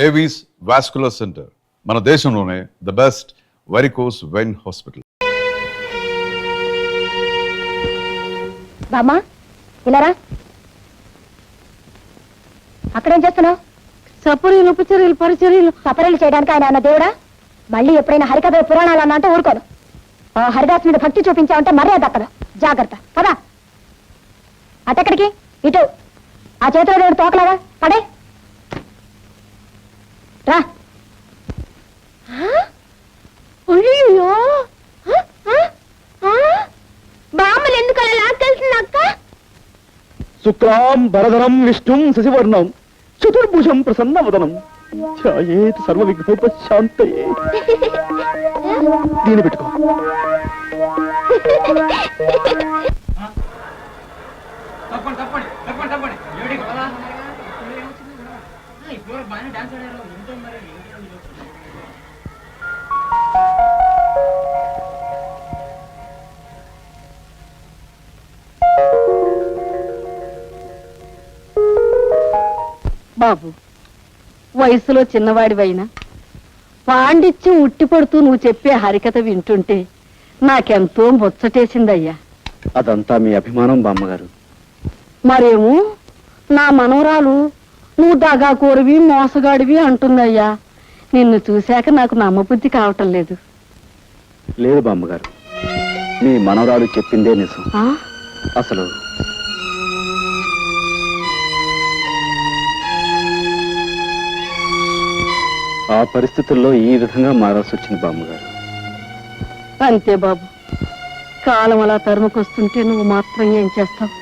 Avis vascular centre మన దేశంలోనే the best varicose vein hospital. బామ్మా ఇలారా. అక్కడేం చేస్తున్నావు? సపరీలు ఉపచర్యలు పరిచర్యలు సపరీలు చేయడానికి ఆయన అన్న దేవుడా? మళ్ళీ ఎప్పుడైనా హరికథ పురాణాలు అన్నా అంటే ఊరుకోను. ఆ హరిదాస్ మీద భక్తి చూపించావంటే మర్యాద దక్కదు. జాగ్రత్త కదా. అటెక్కడికి? ఇటు. ఆ చేతిలో దేవుడు తోకలాగా పడే రా. అయ్యో బామ్మలు ఎందుకు అలా లాక్కెళ్తుంది అక్క? శుక్లాం భరధరం విష్ణుం శశివర్ణం చతుర్భుజం ప్రసన్నవదనం ఛాయేత్ సర్వ విఘ్నోపశాంతయే. దీని పెట్టుకో. బాబు, వయసులో చిన్నవాడివైనా పాండిత్యం ఉట్టిపడుతూ నువ్వు చెప్పే హరికథ వింటుంటే నాకెంతో ముచ్చటేసిందయ్యా. అదంతా మీ అభిమానం బామ్మగారు. మరేమో నా మనవరాలు నువ్వు దగాకోరివి మోసగాడివి అంటుందయ్యా. నిన్ను చూశాక నాకు నమ్మబుద్ధి కావటం లేదు. లేదు బామ్మగారు, మీ మనవరాలు చెప్పిందే నిజం. అసలు ఆ పరిస్థితుల్లో ఈ విధంగా మారాల్సి వచ్చింది బామ్మగారు. అంతే బాబు, కాలం అలా తరుముకొస్తుంటే నువ్వు మాత్రం ఏం చేస్తావు?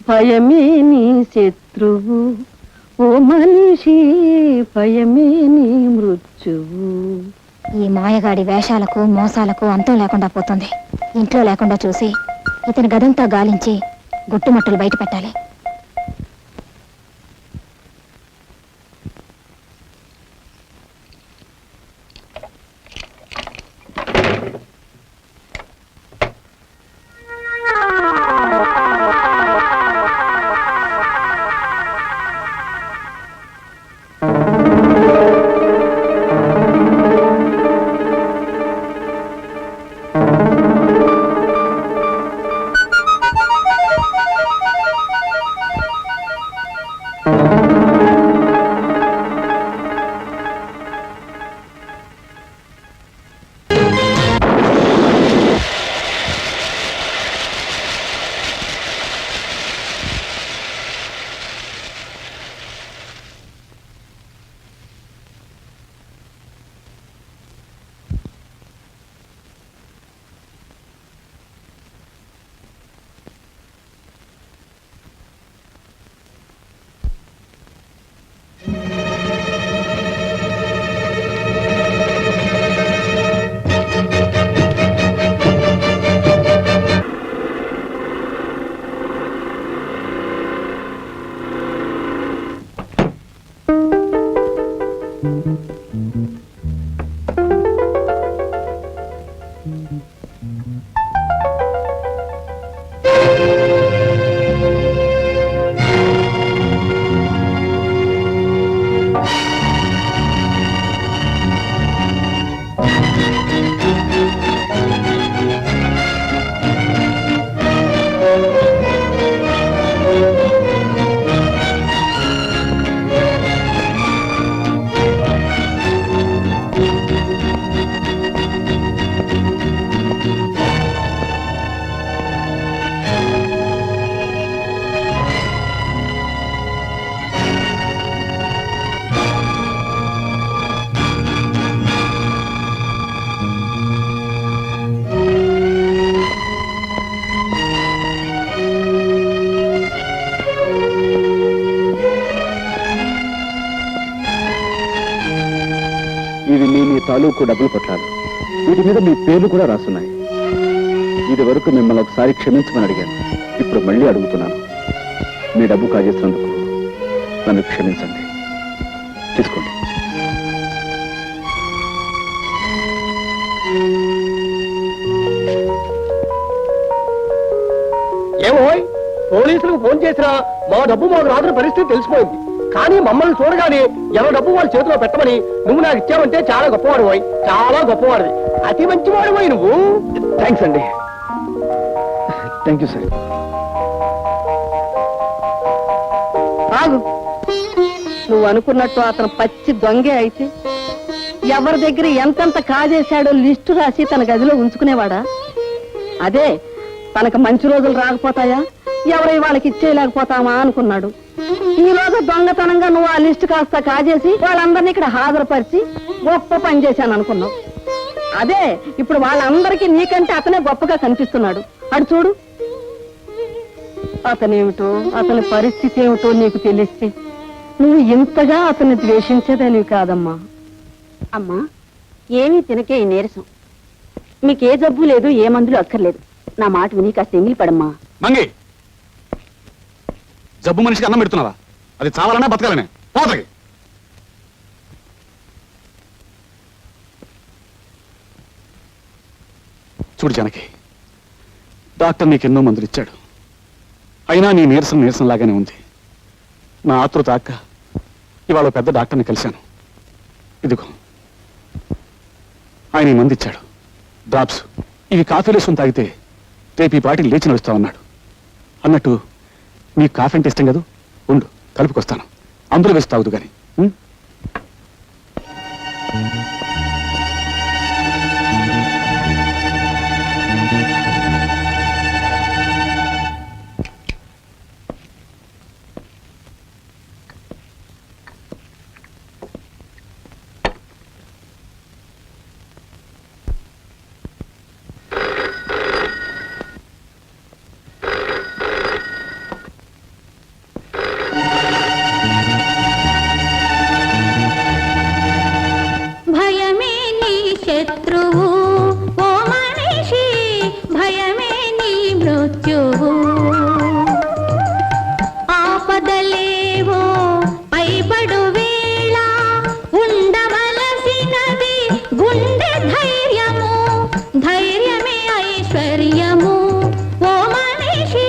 భయమే నీ శత్రువు ఓ మనిషి, భయమే నీ మృత్యువు. ఈ మాయగాడి వేషాలకు మోసాలకు అంతం లేకుండా పోతుంది. ఇంట్లో లేకుండా చూసి ఇతని గదంతా గాలించి గుట్టుమట్టులు బయట పెట్టాలి. ఇవి మీ తాలూకు డబ్బులు పట్టాలి. వీటి మీద మీ పేర్లు కూడా రాస్తున్నాయి. ఇది వరకు మిమ్మల్ని ఒకసారి క్షమించమని అడిగాను, ఇప్పుడు మళ్ళీ అడుగుతున్నాను. మీ డబ్బు కాజేసినందుకు నన్ను క్షమించండి. తీసుకోండి. ఏమో పోలీసులకు ఫోన్ చేసినా మా డబ్బు మాకు రాత్రి పరిస్థితి తెలిసిపోయింది. కానీ మమ్మల్ని చూడగానే ఎవరి డబ్బు వాళ్ళ చేతిలో పెట్టమని నువ్వు నాకు ఇచ్చావంటే చాలా గొప్పవాడు పోయి, చాలా గొప్పవాడివి, అతి మంచివాడు పోయి నువ్వు. థ్యాంక్స్ అండి. Thank you sir. ఆగు. నువ్వు అనుకున్నట్టు అతను పచ్చి దొంగే అయితే ఎవరి దగ్గర ఎంతెంత కాజేశాడో లిస్టు రాసి తన గదిలో ఉంచుకునేవాడా? అదే తనకు మంచి రోజులు రాకపోతాయా, ఎవరై వాళ్ళకి ఇచ్చేయలేకపోతామా అనుకున్నాడు. ఈ రోజు దొంగతనంగా నువ్వు ఆ లిస్టు కాస్త కాజేసి వాళ్ళందరినీ ఇక్కడ హాజరుపరిచి గొప్ప పని చేశాను అనుకున్నావు. అదే ఇప్పుడు వాళ్ళందరికీ నీకంటే అతనే గొప్పగా కనిపిస్తున్నాడు. అడు చూడు, అతనేమిటో అతని పరిస్థితి ఏమిటో నీకు తెలిస్తే నువ్వు ఇంతగా అతన్ని ద్వేషించేదానివి కాదమ్మా. అమ్మా, ఏమీ తినకే ఈ నీరసం. మీకే జబ్బు లేదు, ఏ మందులు అక్కర్లేదు. నా మాట విని కాస్త ఎంగిలి పడమ్మా. మంగి, జబ్బు మనిషికి అన్నం పెడుతున్నావా? అది చావాలనే బతకాలనే? పోతకి చూడు జానకి, డాక్టర్ నీకెన్నో మందులు ఇచ్చాడు. అయినా నీ నీరసం లాగానే ఉంది. నా ఆతృత అక్క ఇవాళ పెద్ద డాక్టర్ని కలిశాను. ఇదిగో ఆయన ఈ మందు ఇచ్చాడు, డ్రాప్స్. ఇవి కాఫీలో వేసుకుని తాగితే రేపు ఈ పాటికి లేచి నడుస్తామన్నాడు. అన్నట్టు నీకు కాఫీ అంటే ఇష్టం కదా, ఉండు కలుపుకొస్తాను, అందులో వేసి తాగుదు కానీ. శత్రువు ఓ మనిషి, భయమే నీ మృత్యువు. ఆపదలేవో పైబడు వేళ ఉండవలసినది గుండె ధైర్యము, ధైర్యమే ఐశ్వర్యము. ఓ మనిషి,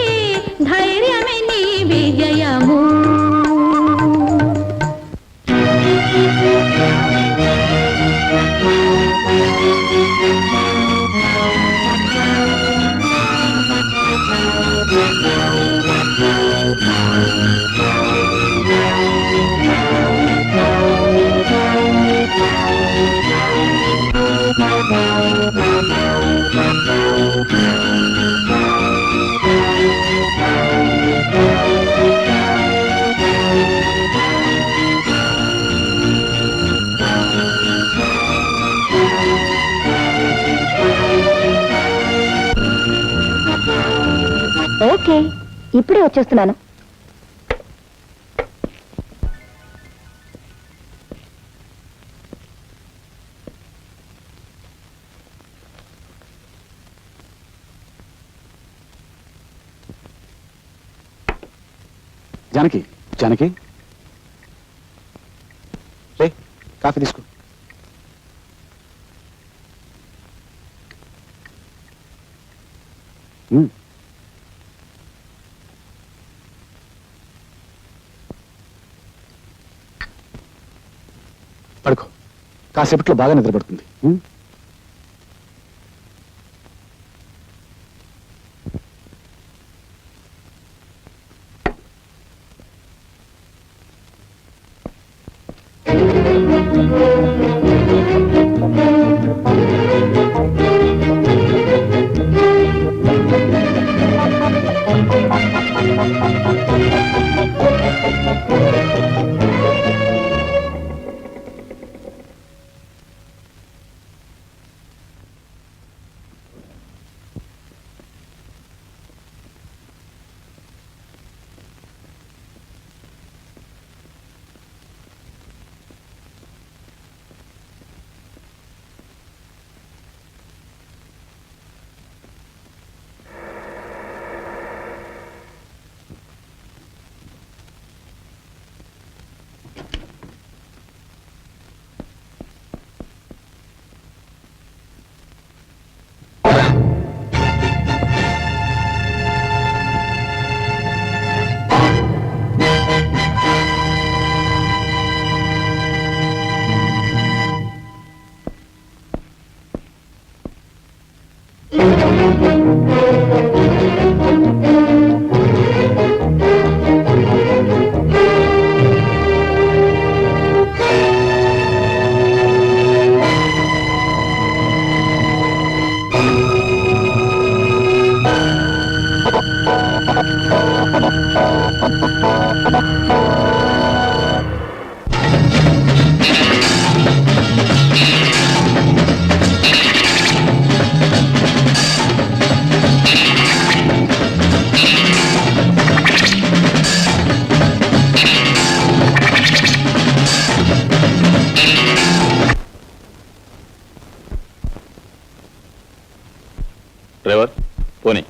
ధైర్యమే నీ విజయము. ఓకే, ఇప్పుడే వచ్చేస్తున్నాను. జానకి, జానకి రే, కాఫీ తీసుకో. పడుకో, కాసేపట్లో బాగా నిద్రపడుతుంది. డ్రైవర్ పోనీ.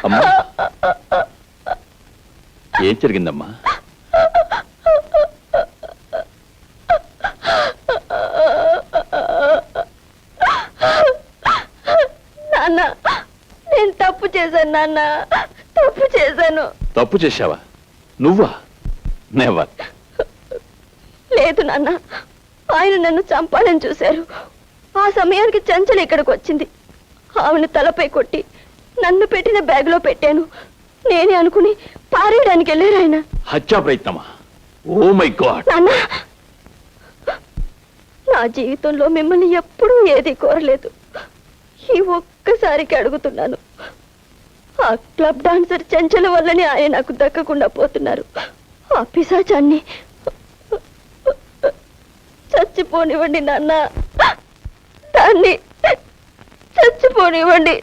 అమ్మా ఏం జరిగిందమ్మా? నాన్న, నేను తప్పు చేశాను నాన్న, తప్పు చేశాను. తప్పు చేశావా? నువ్వా? నెవర్. లేదు నాన్న, ఆయన నన్ను చంపాలని చూశారు. ఆ సమయానికి చంచల ఇక్కడికి వచ్చింది. ఆమెను తలపై కొట్టి నన్ను పెట్టిన బ్యాగ్లో పెట్టాను. నేనే అనుకుని పారేయడానికి వెళ్ళారు ఆయన. హత్యా ప్రయత్నమా? Oh my God. నాన్న, నా జీవితంలో మిమ్మల్ని ఎప్పుడూ ఏది కోరలేదు. ఈ ఒక్కసారికి అడుగుతున్నాను. ఆ క్లబ్ డాన్సర్ చంచల వల్లనే ఆయన నాకు దక్కకుండా పోతున్నారు. ఆ పిశాచాన్ని చచ్చిపోనివ్వండి నాన్న, దాన్ని చచ్చిపోనివ్వండి.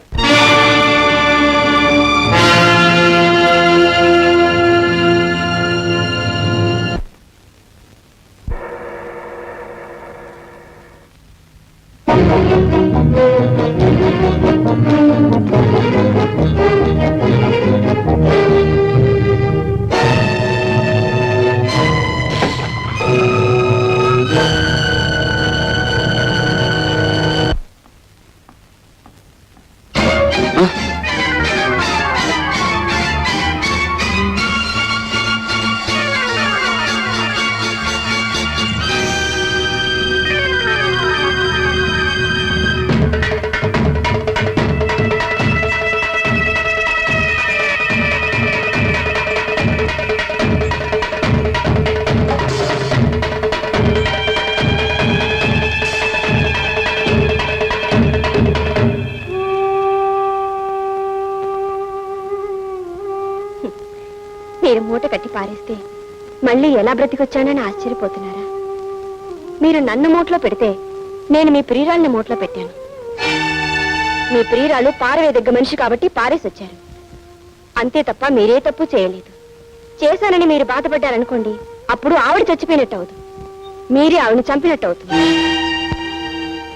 మీరు మూట కట్టి పారేస్తే మళ్ళీ ఎలా బ్రతికొచ్చానని ఆశ్చర్యపోతున్నారా? మీరు నన్ను మూటలో పెడితే నేను మీ ప్రియురాల్ని మూటలో పెట్టాను. మీ ప్రియురాలు పారవేదగ్గ మనిషి కాబట్టి పారేసి వచ్చారు. అంతే తప్ప మీరే తప్పు చేయలేదు. చేశానని మీరు బాధపడ్డారనుకోండి, అప్పుడు ఆవిడ చచ్చిపోయినట్టు అవుతుంది, మీరే ఆవిడని చంపినట్టు అవుతుంది.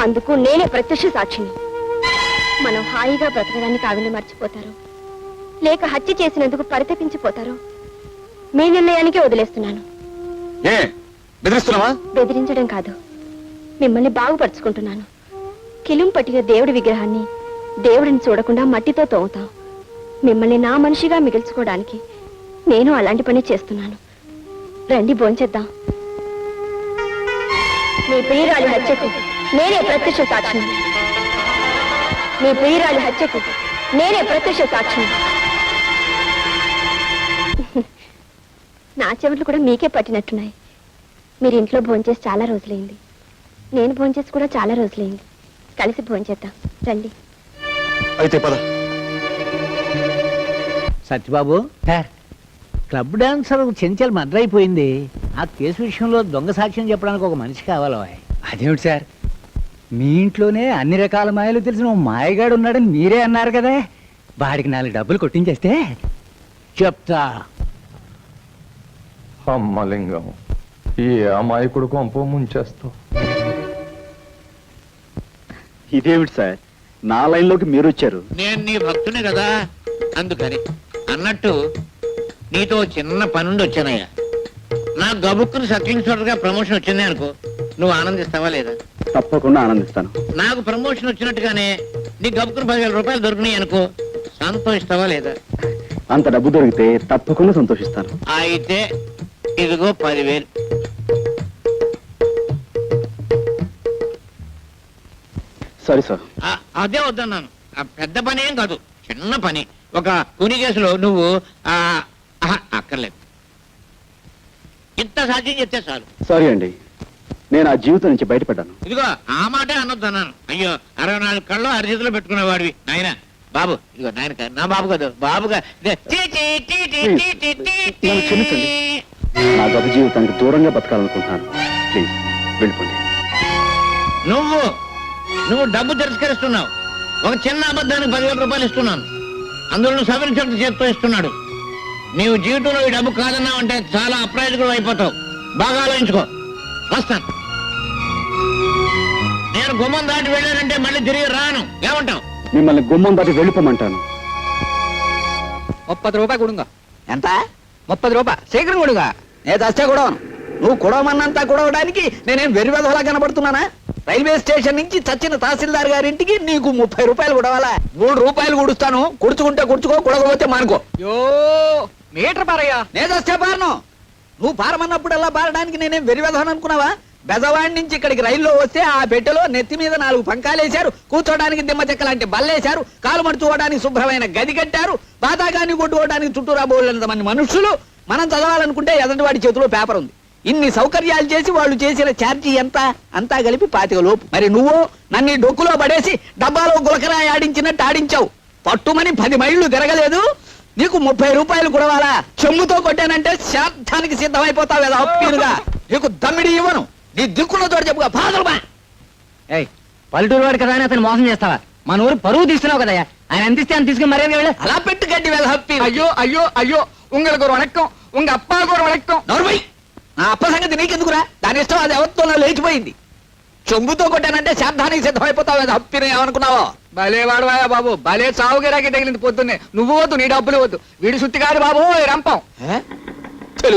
అందుకు నేనే ప్రత్యక్ష సాక్షిని. మనం హాయిగా బ్రతకడానికి ఆవిడని మర్చిపోతారు, లేక హత్య చేసినందుకు పరితపించిపోతారు, మీ నిర్ణయానికి వదిలేస్తున్నాను. ఏ బెదిరిస్తున్నావా? బెదిరించడం కాదు, మిమ్మల్ని బాగుపరుచుకుంటున్నాను. కిలుం పట్టిన దేవుడి విగ్రహాన్ని దేవుడిని చూడకుండా మట్టితో తోముతాం. మిమ్మల్ని నా మనిషిగా మిగిల్చుకోవడానికి నేను అలాంటి పని చేస్తున్నాను. రండి భోంచేద్దాం. మీ ప్రియురాలి హత్యకు నేనే ప్రత్యక్ష సాక్షిని. మీ ప్రియురాలి హత్యకు నేనే ప్రత్యక్ష సాక్షిని. నా చెవులు కూడా మీకే పట్టినట్టున్నాయి. మీరు ఇంట్లో భోంచేసి చాలా రోజులైంది, నేను భోంచేసి కూడా చాలా రోజులైంది. కలిసి భోంచేద్దాం రండి. అయితే పద. Satyababu sir, club dancer Chenchal murder అయిపోయింది. ఆ కేసు విషయంలో దొంగ సాక్ష్యం చెప్పడానికి ఒక మనిషి కావాలా? అదేమిటి సార్, మీ ఇంట్లోనే అన్ని రకాల మాయలు తెలిసిన ఓ మాయగాడు ఉన్నాడని మీరే అన్నారు కదా. వాడికి 4 డబ్బులు కొట్టించేస్తే చెప్తా. అమ్మలింగం, ఈ అమాయకుడు కొంప ముంచేస్తావు. ఇదేమిటి సార్, నా లైన్లోకి మీరు వచ్చారు? నేను నీ భక్తుని కదా, అందుకని. అన్నట్టు నీతో చిన్న పనుండి వచ్చానయ్యా. నా గబుక్కుని సక్లింగ్ గా ప్రమోషన్ వచ్చింది అనుకో, నువ్వు ఆనందిస్తావా లేదా? తప్పకుండా ఆనందిస్తాను. నాకు ప్రమోషన్ వచ్చినట్టుగానే నీ గబుక్కుని 10,000 రూపాయలు దొరికినాయి అనుకో, సంతోషిస్తావా లేదా? అంత డబ్బు దొరికితే తప్పకుండా సంతోషిస్తాను. అయితే ఇదిగో 10,000. Sorry sir. అదే వద్దన్నాను. పెద్ద పని ఏం కాదు, చిన్న పని. ఒక కూని కేసులో నువ్వు అక్కర్లేదు, ఇంత సాధ్యం చెప్తే చాలు. సారీ అండి, నేను ఆ జీవితం నుంచి బయటపడ్డాను. ఇదిగో ఆ మాటే అనొద్దన్నాను. అయ్యో, 64 కళ్ళు అరిచేతిలో పెట్టుకునేవాడివి నాయన. బాబు, ఇదిగో నాయన, నా బాబు కాదు, బాబుగా. నన్ను క్షమించండి, నా గత జీవితానికి దూరంగా బతకాలనుకుంటున్నాను. ప్లీజ్ వెళ్ళిపోండి. నువ్వు డబ్బు తిరస్కరిస్తున్నావు. ఒక చిన్న అబద్ధానికి 10,000 రూపాయలు ఇస్తున్నాను, అందులో సవరించడం చేత్తో ఇస్తున్నాడు. నీవు జీవితంలో ఈ డబ్బు కాదన్నావు అంటే చాలా అప్రయోజకుడు అయిపోతావు. బాగా ఆలోచించుకో. వస్తాను. నేను గుమ్మం దాటి వెళ్ళానంటే మళ్ళీ తిరిగి రాను. ఏమంటావు? మిమ్మల్ని గుమ్మం దాటి వెళ్ళిపోమంటాను. 30 రూపాయలు కొడుగా. ఎంత? 30 రూపాయలు శీఘ్రం కొడుగా. నేను దస్తే కొడవను. నువ్వు కొడవమన్నంతా కొడవడానికి నేనేం వెర్రివెధలా కనబడుతున్నానా? రైల్వే స్టేషన్ నుంచి చచ్చిన తహసీల్దార్ గారింటికి నీకు 30 రూపాయలు కొడవాలా? 3 రూపాయలు కొడుస్తాను. కుడుచుకుంటే కుడుచుకో, కొడకపోతే మానుకో. యో మీటర్ పారయ్యా. నేను దస్తే పారను. నువ్వు పారమన్నప్పుడల్లా పారడానికి నేనేం వెర్రివెధని అనుకున్నావా? బెజవాడి నుంచి ఇక్కడికి రైల్లో వస్తే ఆ పెట్టెలో నెత్తి మీద 4 పంకాలేశారు, కూర్చోడానికి దిమ్మ చెక్క లాంటి బల్లేశారు, కాలు మడుచుకోవడానికి శుభ్రమైన గది కట్టారు, బాతాగాన్ని కొట్టుకోవడానికి చుట్టూరా బోళ్ళంత మంది మనుషులు. మనం చదవాలనుకుంటే ఎదంటి వాడి చేతిలో పేపర్ ఉంది. ఇన్ని సౌకర్యాలు చేసి వాళ్ళు చేసిన ఛార్జీ ఎంత? అంతా కలిపి 25 లోపు. మరి నువ్వు నన్ను ఈ డొక్కులో పడేసి డబ్బాలో గులకరాయి ఆడించినట్టు ఆడించావు. పట్టుమని 10 మైళ్ళు తిరగలేదు. నీకు 30 రూపాయలు కొడవాలా? చెమ్ముతో కొట్టానంటే శాంతానికి సిద్ధమైపోతావు కదా అప్పీరుగా. నీకు దమ్మిడి ఇవ్వను. నీ దిక్కులో తోడు చెప్పుగా పాదలుమా. పల్లెటూరు వాడు కదా అని అతను మోసం చేస్తావా? మన ఊరు పరువు తీస్తున్నావు కదా. ఆయన ఎంత ఇస్తే అంత తీసుకుని మర్యాద వెళ్ళి అలా పెట్టు గడ్డి వేద హప్పి. అయ్యో అయ్యో అయ్యో உங்களுக்கு ஒரு வணக்கம், உங்க அப்பாவுக்கு ஒரு வணக்கம். నోర్మై, నా అప్ప సంగతి నీకెందుకురా? దాని ఇష్టం అది ఎవరితో లేచిపోయింది. చెంబుతో కొట్టానంటే శాంతానికి సిద్ధమైపోతావు కదా హప్పిని. ఏమనుకున్నావో? భలే వాడువాయా బాబు, భలే చావుగిరాకి తగిలింది పొద్దున్నే. నువ్వు వద్దు, నీ డబ్బులు వద్దు. వీడి సుత్తి కాదు బాబు రంపం.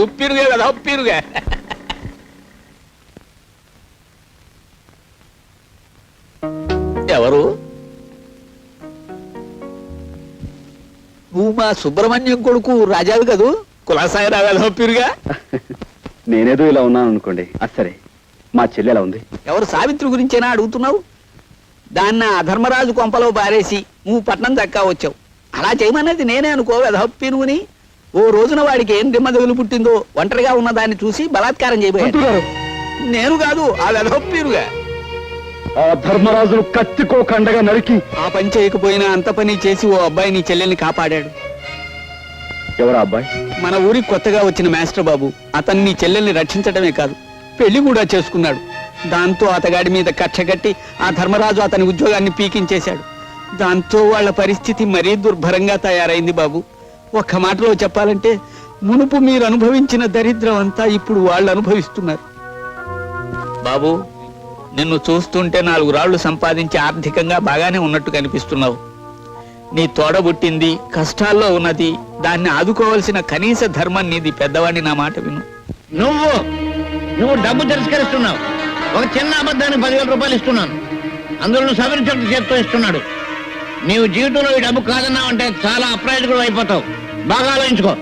ఉప్పిరుగే కదా ఉప్పిరుగే. ఎవరు? నువ్వు మా సుబ్రహ్మణ్యం కొడుకు రాజావి కదూ? కులాసాయి రావేలా ఉప్పిరుగా. నేనేదో ఇలా ఉన్నాను అనుకోండి. సరే, మా చెల్లి ఎలా ఉంది? ఎవరు? సావిత్రి గురించేనా అడుగుతున్నావు? దాన్ని ఆ ధర్మరాజు కొంపలో పారేసి నువ్వు పట్నం దక్కా వచ్చావు. అలా చేయమన్నది నేనే అనుకో వెధప్పి నువ్వుని. ఓ రోజున వాడికి ఏం దిమ్మదగులు పుట్టిందో ఒంటరిగా ఉన్న దాన్ని చూసి బలాత్కారం చేయబోయాడు. నేను కాదు, ఆ వెధప్పీరుగా. ఆ ధర్మరాజును కత్తికో కండగా నరికి ఆ పని చేయకపోయినా అంత పని చేసి ఓ అబ్బాయి నీ చెల్లెల్ని కాపాడాడు. ఎవరా అబ్బాయి? మన ఊరికి కొత్తగా వచ్చిన మాస్టర్ బాబు. అతన్ని నీ చెల్లెల్ని రక్షించడమే కాదు, పెళ్లి కూడా చేసుకున్నాడు. దాంతో అతగాడి మీద కక్ష కట్టి ఆ ధర్మరాజు అతని ఉద్యోగాన్ని పీకించేశాడు. దాంతో వాళ్ళ పరిస్థితి మరీ దుర్భరంగా తయారైంది బాబు. ఒక్క మాటలో చెప్పాలంటే మునుపు మీరు అనుభవించిన దరిద్రం అంతా ఇప్పుడు వాళ్ళు అనుభవిస్తున్నారు. బాబు, నిన్ను చూస్తుంటే 4 రాళ్లు సంపాదించి ఆర్థికంగా బాగానే ఉన్నట్టు కనిపిస్తున్నావు. నీ తోడబుట్టింది కష్టాల్లో ఉన్నది, దాన్ని ఆదుకోవాల్సిన కనీస ధర్మం నీది. పెద్దవాడిని నా మాట విను. నువ్వు డబ్బు తిరస్కరిస్తున్నావు. ఒక చిన్న అబద్ధానికి 10,000 రూపాయలు ఇస్తున్నాను. అందులో నువ్వు సవరించడం చేస్తూ ఇస్తున్నాడు. నీవు జీవితంలో ఈ డబ్బు కాదన్నావంటే చాలా అప్రయోజకుడు అయిపోతావు. బాగా ఆలోచించుకో.